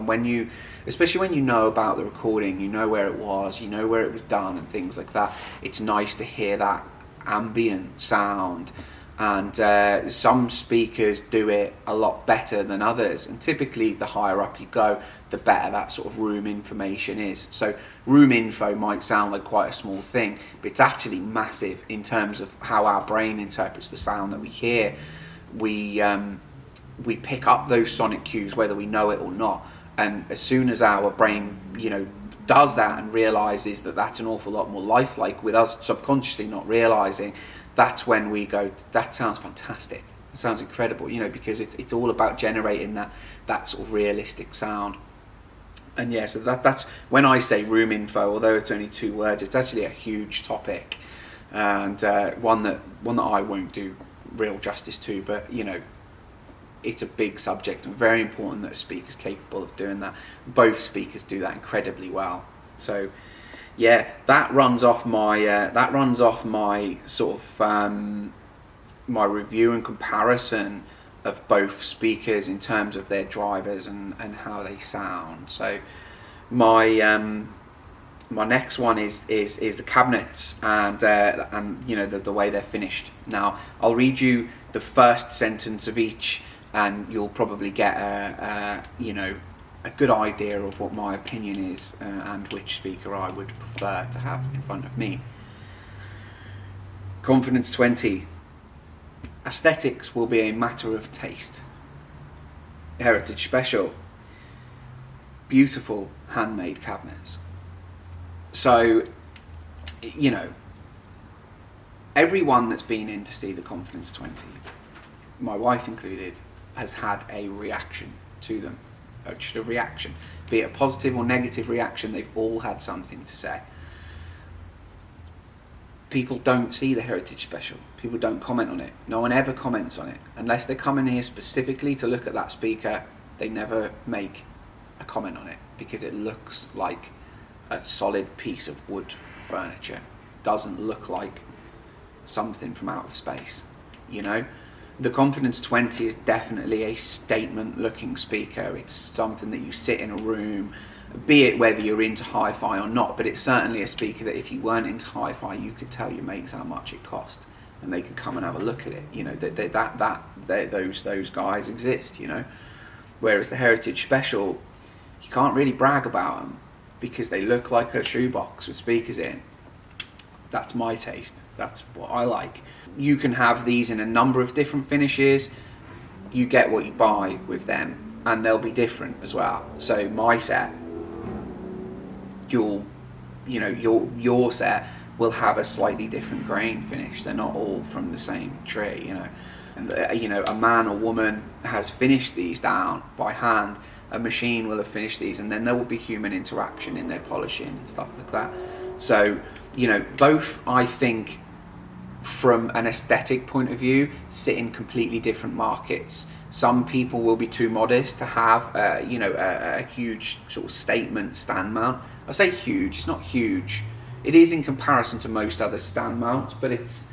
when you, especially when you know about the recording, you know where it was, you know where it was done and things like that. It's nice to hear that ambient sound. And some speakers do it a lot better than others, and typically the higher up you go, the better that sort of room information is. So room info might sound like quite a small thing, but it's actually massive in terms of how our brain interprets the sound that we hear. We pick up those sonic cues whether we know it or not, and as soon as our brain does that and realizes that that's an awful lot more lifelike, with us subconsciously not realizing, that's when we go, that sounds fantastic, it sounds incredible, because it's all about generating that sort of realistic sound. And yeah, so that's when I say room info, although it's only 2 words, it's actually a huge topic, and one that I won't do real justice to, but it's a big subject and very important that a speaker's capable of doing that. Both speakers do that incredibly well. So yeah, that runs off my sort of my review and comparison of both speakers in terms of their drivers and how they sound. So my next one is the cabinets and the way they're finished. Now I'll read you the first sentence of each, and you'll probably get a good idea of what my opinion is and which speaker I would prefer to have in front of me. Confidence 20. Aesthetics will be a matter of taste. Heritage Special. Beautiful handmade cabinets. So, everyone that's been in to see the Confidence 20, my wife included, has had a reaction to them. Just a reaction, be it a positive or negative reaction, they've all had something to say. People don't see the Heritage Special, people don't comment on it, no one ever comments on it, unless they come in here specifically to look at that speaker. They never make a comment on it because it looks like a solid piece of wood furniture, doesn't look like something from out of space, The Confidence 20 is definitely a statement looking speaker. It's something that you sit in a room, be it whether you're into hi-fi or not, but it's certainly a speaker that if you weren't into hi-fi, you could tell your mates how much it cost and they could come and have a look at it. You know, those guys exist, you know. Whereas the Heritage Special, you can't really brag about them because they look like a shoebox with speakers in. That's my taste. That's what I like. You can have these in a number of different finishes. You get what you buy with them, and they'll be different as well. So my set, your set will have a slightly different grain finish. They're not all from the same tree, you know. And a man or woman has finished these down by hand. A machine will have finished these, and then there will be human interaction in their polishing and stuff like that. So, you know, both, I think, from an aesthetic point of view, sit in completely different markets. Some people will be too modest to have, a huge sort of statement stand mount. I say huge, it's not huge. It is in comparison to most other stand mounts, but it's,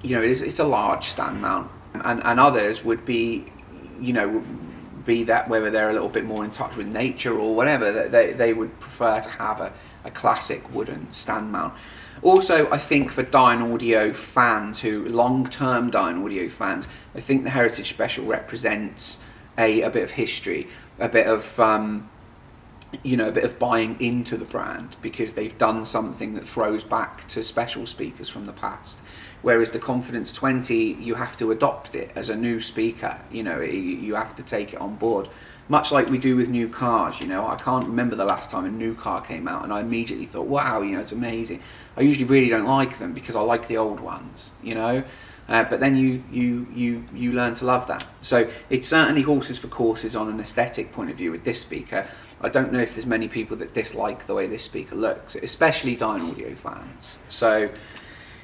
you know, it's a large stand mount. And others would be, you know, be that whether they're a little bit more in touch with nature or whatever, they would prefer to have a classic wooden stand mount. Also, I think for Dynaudio fans, long-term Dynaudio fans, I think the Heritage Special represents a bit of history, a bit of a bit of buying into the brand, because they've done something that throws back to special speakers from the past. Whereas the Confidence 20, you have to adopt it as a new speaker. You know, you have to take it on board. Much like we do with new cars, you know. I can't remember the last time a new car came out and I immediately thought, wow, you know, it's amazing. I usually really don't like them because I like the old ones, you know. But then you learn to love that. So it's certainly horses for courses on an aesthetic point of view with this speaker. I don't know if there's many people that dislike the way this speaker looks, especially Dynaudio fans. So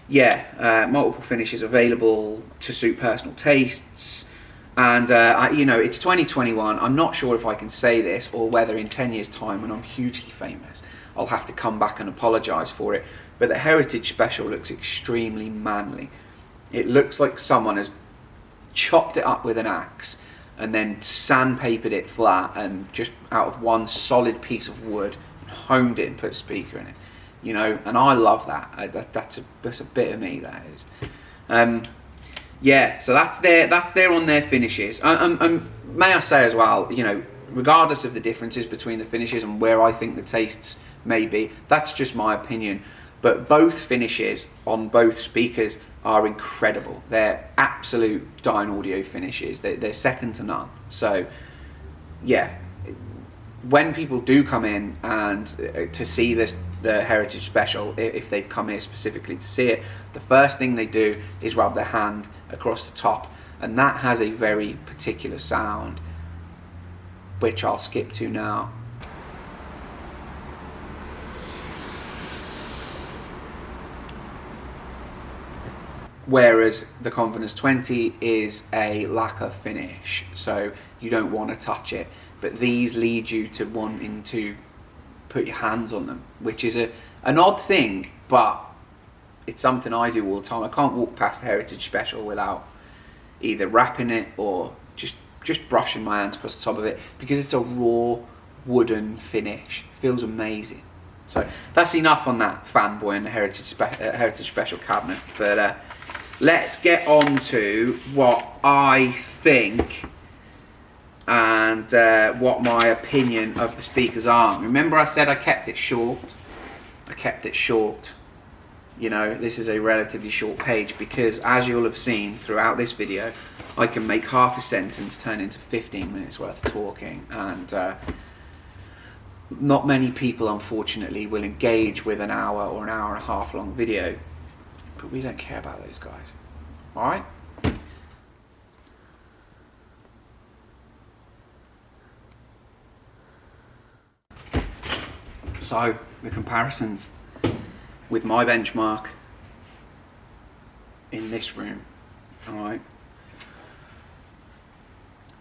yeah, multiple finishes available to suit personal tastes. And it's 2021. I'm not sure if I can say this, or whether in 10 years time when I'm hugely famous I'll have to come back and apologise for it, but the Heritage Special looks extremely manly. It looks like someone has chopped it up with an axe and then sandpapered it flat and just out of one solid piece of wood honed it and put a speaker in it, you know. And I love that. That's a bit of me, that is. Yeah, so that's there on their finishes. May I say as well, you know, regardless of the differences between the finishes and where I think the tastes may be, that's just my opinion. But both finishes on both speakers are incredible. They're absolute Dynaudio finishes. They're second to none. So, yeah, when people do come in and to see the Heritage Special, if they've come here specifically to see it, the first thing they do is rub their hand across the top, and that has a very particular sound, which I'll skip to now. Whereas the Confidence 20 is a lacquer finish, so you don't want to touch it. But these lead you to wanting to put your hands on them, which is an odd thing, but it's something I do all the time. I can't walk past the Heritage Special without either wrapping it or just brushing my hands across the top of it, because it's a raw wooden finish. It feels amazing. So that's enough on that fanboy and the Heritage Special cabinet. But let's get on to what I think and what my opinion of the speakers are. Remember I said I kept it short? I kept it short. You know, this is a relatively short page because, as you'll have seen throughout this video, I can make half a sentence turn into 15 minutes worth of talking, and not many people unfortunately will engage with an hour or an hour and a half long video, but we don't care about those guys. Alright? So, the comparisons with my benchmark in this room. Alright.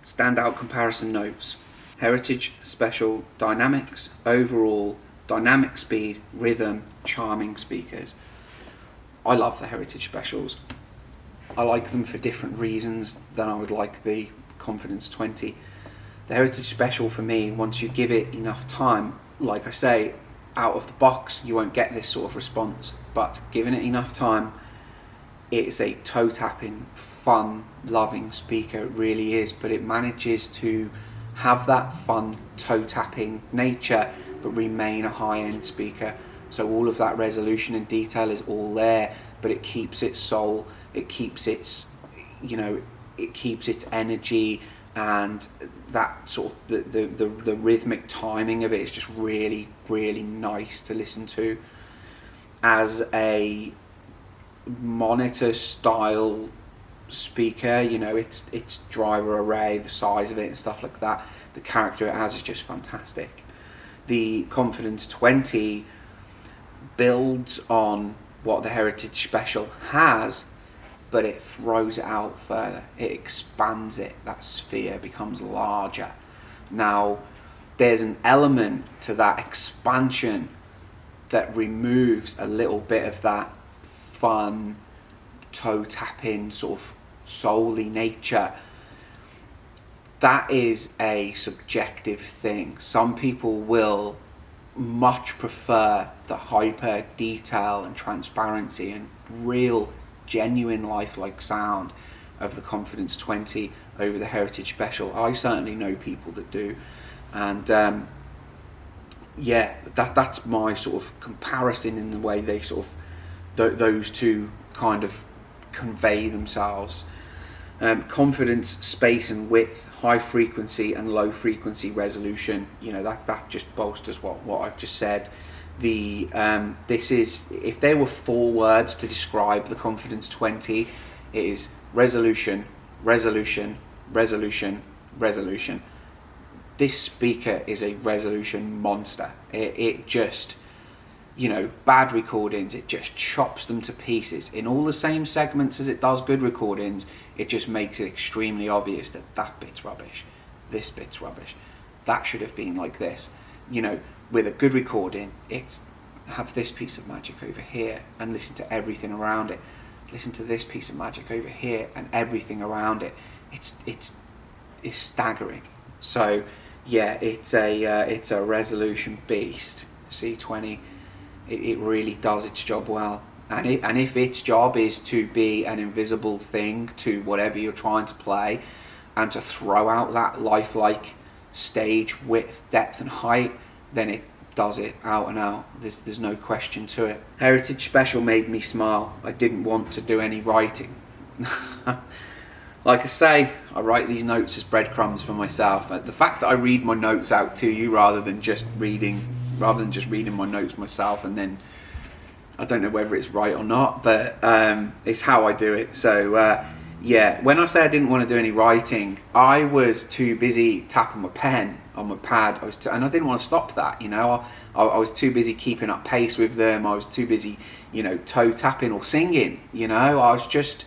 Standout comparison notes. Heritage Special dynamics, overall dynamic speed, rhythm, charming speakers. I love the Heritage Specials. I like them for different reasons than I would like the Confidence 20. The Heritage Special for me, once you give it enough time, like I say, out of the box you won't get this sort of response, but given it enough time, it's a toe tapping, fun, loving speaker. It really is, but it manages to have that fun toe tapping nature but remain a high end speaker. So all of that resolution and detail is all there, but it keeps its soul, it keeps its, it keeps its energy, and that sort of the rhythmic timing of it is just really, really nice to listen to. As a monitor style speaker, its driver array, the size of it and stuff like that, the character it has is just fantastic. The Confidence 20 builds on what the Heritage Special has, but it throws it out further. It expands it. That sphere becomes larger. Now, there's an element to that expansion that removes a little bit of that fun, toe-tapping, sort of soul-y nature. That is a subjective thing. Some people will much prefer the hyper detail and transparency and real genuine lifelike sound of the Confidence 20 over the Heritage Special. I certainly know people that do, and that's my sort of comparison in the way they sort of those two kind of convey themselves. Confidence, space and width, high frequency and low frequency resolution, that just bolsters what I've just said. This is, if there were 4 words to describe the Confidence 20, it is resolution, resolution, resolution, resolution. This speaker is a resolution monster. It just, bad recordings, it just chops them to pieces. In all the same segments as it does good recordings, it just makes it extremely obvious that bit's rubbish, this bit's rubbish, that should have been like this. With a good recording, it's have this piece of magic over here and listen to everything around it. Listen to this piece of magic over here and everything around it. It's staggering. So yeah, it's a resolution beast. C20, it really does its job well. And if its job is to be an invisible thing to whatever you're trying to play, and to throw out that lifelike stage width, depth and height, then it does it out and out. There's no question to it. Heritage Special made me smile. I didn't want to do any writing. Like I say, I write these notes as breadcrumbs for myself. The fact that I read my notes out to you rather than just reading my notes myself, and then I don't know whether it's right or not, but it's how I do it. So yeah, when I say I didn't want to do any writing, I was too busy tapping my pen on my pad. And I didn't want to stop that. I was too busy keeping up pace with them. I was too busy, toe tapping or singing. I was just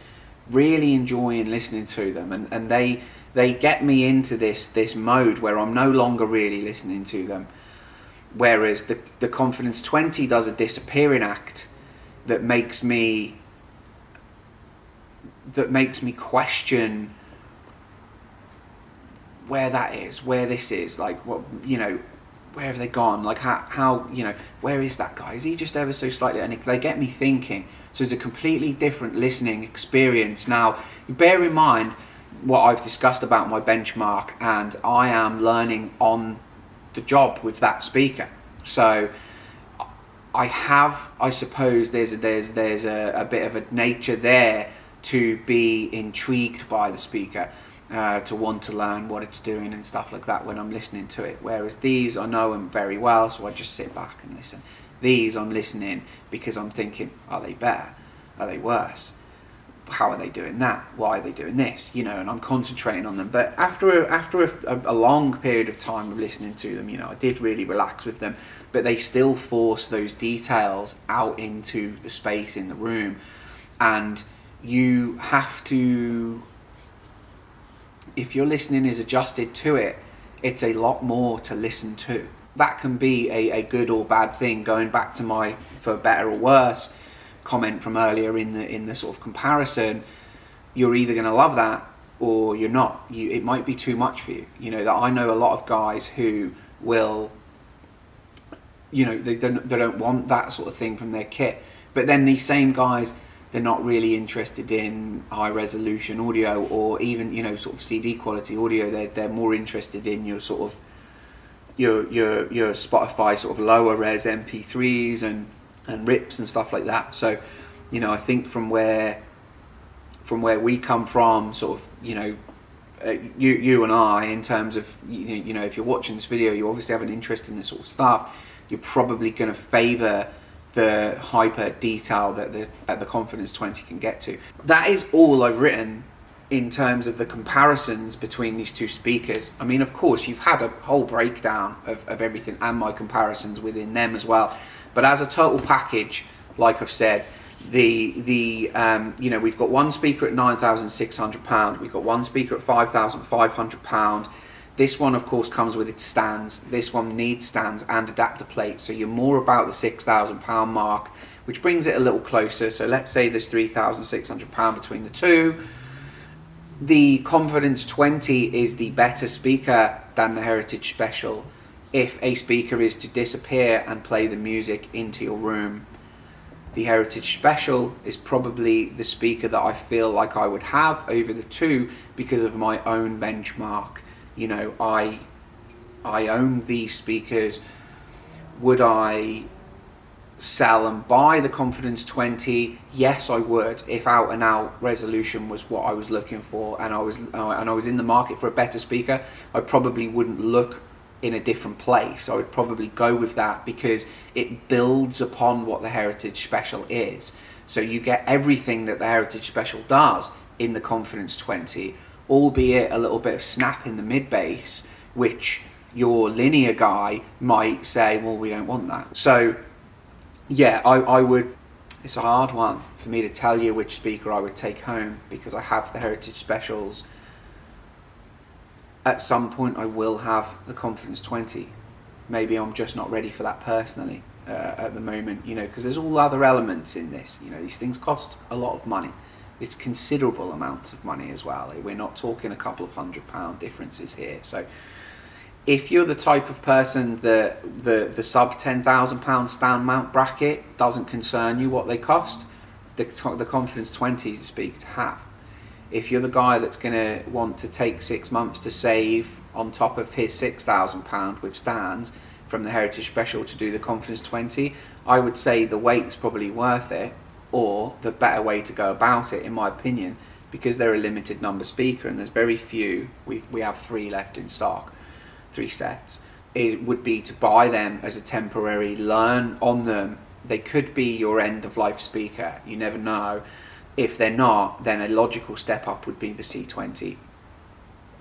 really enjoying listening to them, and they get me into this mode where I'm no longer really listening to them. Whereas the Confidence 20 does a disappearing act that makes me question where that is, where this is, like, what, where have they gone? Like, how where is that guy? Is he just ever so slightly? And they get me thinking. So it's a completely different listening experience. Now, bear in mind what I've discussed about my benchmark, and I am learning on the job with that speaker. So I suppose there's a bit of a nature there to be intrigued by the speaker, to want to learn what it's doing and stuff like that when I'm listening to it. Whereas these, I know them very well, so I just sit back and listen. These, I'm listening because I'm thinking, are they better? Are they worse? How are they doing that? Why are they doing this? And I'm concentrating on them. But after a long period of time of listening to them, I did really relax with them. But they still force those details out into the space in the room, and you have to, if your listening is adjusted to it, it's a lot more to listen to. That can be a good or bad thing. Going back to my for better or worse comment from earlier in the sort of comparison, you're either going to love that or you're not. It might be too much for you. You know, that I know a lot of guys who will, you know, they don't want that sort of thing from their kit. But then these same guys, they're not really interested in high resolution audio or even, you know, sort of CD quality audio. They're more interested in your sort of your Spotify sort of lower res MP3s and rips and stuff like that. So, you know, I think from where we come from, sort of, you know, you and I, in terms of, you know, if you're watching this video, you obviously have an interest in this sort of stuff. You're probably going to favour the hyper detail that the Confidence 20 can get to. That is all I've written in terms of the comparisons between these two speakers. I mean, of course, you've had a whole breakdown of everything and my comparisons within them as well. But as a total package, like I've said, you know, we've got one speaker at £9,600. We've got one speaker at £5,500. This one, of course, comes with its stands. This one needs stands and adapter plates, so you're more about the £6,000 mark, which brings it a little closer. So let's say there's £3,600 between the two. The Confidence 20 is the better speaker than the Heritage Special if a speaker is to disappear and play the music into your room. The Heritage Special is probably the speaker that I feel like I would have over the two because of my own benchmark. You know, I own these speakers. Would I sell and buy the Confidence 20? Yes, I would. If out and out resolution was what I was looking for, and I was in the market for a better speaker, I probably wouldn't look in a different place. I would probably go with that because it builds upon what the Heritage Special is. So you get everything that the Heritage Special does in the Confidence 20, albeit a little bit of snap in the mid bass, which your linear guy might say, well, we don't want that. So yeah, I would, it's a hard one for me to tell you which speaker I would take home because I have the Heritage Specials. At some point I will have the Confidence 20. Maybe I'm just not ready for that personally at the moment, you know, because there's all other elements in this. You know, these things cost a lot of money. It's considerable amounts of money as well. We're not talking a couple of £100 differences here. So if you're the type of person that the sub £10,000 stand mount bracket doesn't concern you what they cost, the Confidence 20 is a speaker to have. If you're the guy that's going to want to take 6 months to save on top of his £6,000 with stands from the Heritage Special to do the Confidence 20, I would say the wait's probably worth it, or the better way to go about it, in my opinion, because they're a limited number speaker and there's very few. We have 3 left in stock, 3 sets. It would be to buy them as a temporary, learn on them. They could be your end of life speaker, you never know. If they're not, then a logical step up would be the C20.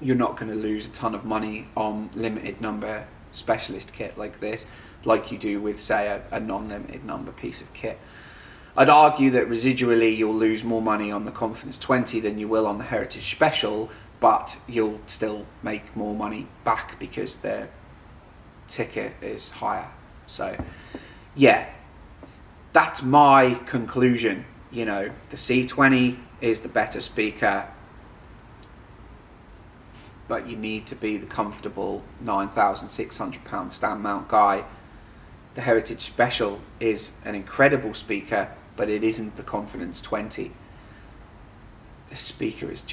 You're not going to lose a ton of money on limited number specialist kit like this, like you do with, say, a non-limited number piece of kit. I'd argue that residually you'll lose more money on the Confidence 20 than you will on the Heritage Special, but you'll still make more money back because their ticket is higher. So yeah, that's my conclusion. You know, the C20 is the better speaker, but you need to be the comfortable £9,600 stand mount guy. The Heritage Special is an incredible speaker, but it isn't the Confidence 20. The speaker is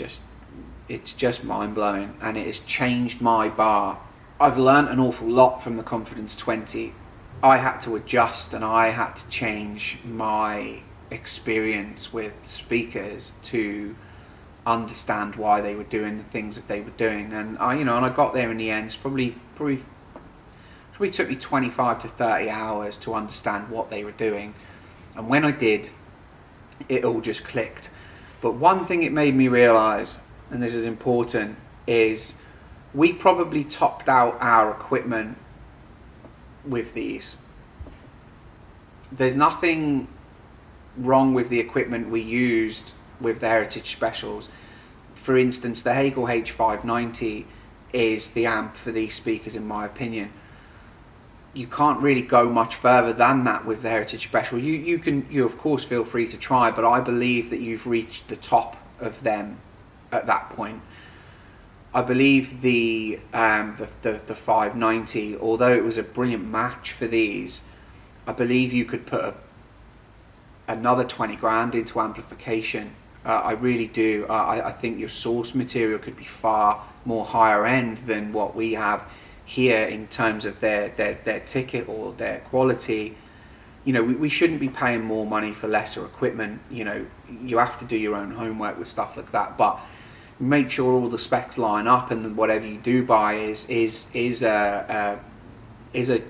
it's just mind-blowing, and it has changed my bar. I've learned an awful lot from the Confidence 20. I had to adjust and I had to change my experience with speakers to understand why they were doing the things that they were doing, and I got there in the end. It's probably took me 25 to 30 hours to understand what they were doing, and when I did, it all just clicked. But one thing it made me realize, and this is important, is we probably topped out our equipment with these. There's nothing wrong with the equipment we used with the Heritage Specials. For instance, the Hagel H590 is the amp for these speakers, in my opinion. You can't really go much further than that with the Heritage Special. You of course feel free to try, but I believe that you've reached the top of them at that point. I believe the 590, although it was a brilliant match for these, I believe you could put another 20 grand into amplification. I really do. I think your source material could be far more higher end than what we have here in terms of their ticket or their quality. You know, we shouldn't be paying more money for lesser equipment. You know, you have to do your own homework with stuff like that, but make sure all the specs line up, and whatever you do buy is a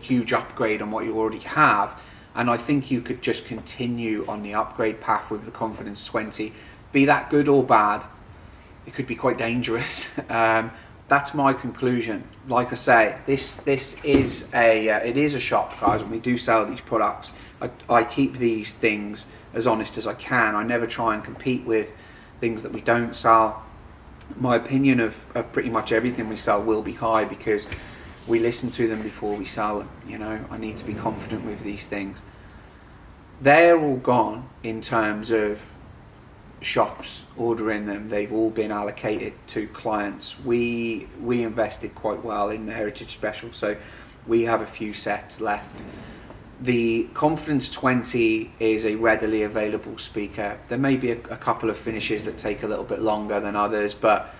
huge upgrade on what you already have. And I think you could just continue on the upgrade path with the Confidence 20. Be that good or bad, it could be quite dangerous. That's my conclusion. Like I say, this is it is a shop, guys, and we do sell these products. I keep these things as honest as I can. I never try and compete with things that we don't sell. My opinion of pretty much everything we sell will be high because we listen to them before we sell them. You know, I need to be confident with these things. They're all gone in terms of shops ordering them. They've all been allocated to clients. We invested quite well in the Heritage Special, so we have a few sets left. The Confidence 20 is a readily available speaker. There may be a couple of finishes that take a little bit longer than others, but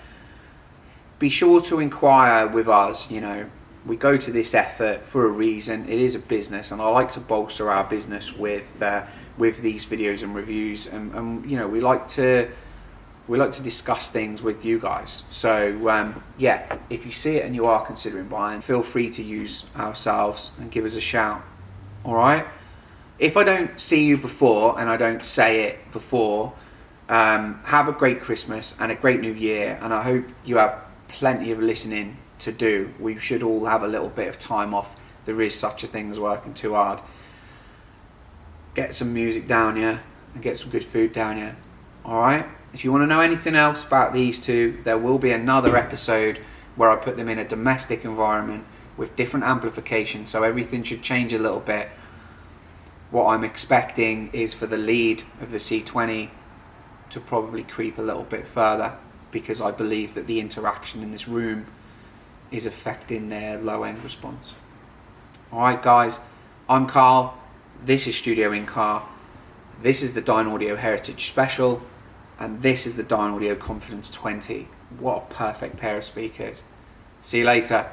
be sure to inquire with us. You know, we go to this effort for a reason. It is a business, and I like to bolster our business with these videos and reviews, and you know, we like to discuss things with you guys. So yeah, if you see it and you are considering buying, feel free to use ourselves and give us a shout. All right. If I don't see you before and I don't say it before, have a great Christmas and a great New Year, and I hope you have plenty of listening to do. We should all have a little bit of time off. There is such a thing as working too hard. Get some music down here and get some good food down here. All right. If you want to know anything else about these two, there will be another episode where I put them in a domestic environment with different amplification, so everything should change a little bit. What I'm expecting is for the lead of the C20 to probably creep a little bit further, because I believe that the interaction in this room is affecting their low end response. Alright guys, I'm Carl, this is Studio in Car, this is the Dynaudio Heritage Special, and this is the Dynaudio Confidence 20. What a perfect pair of speakers. See you later.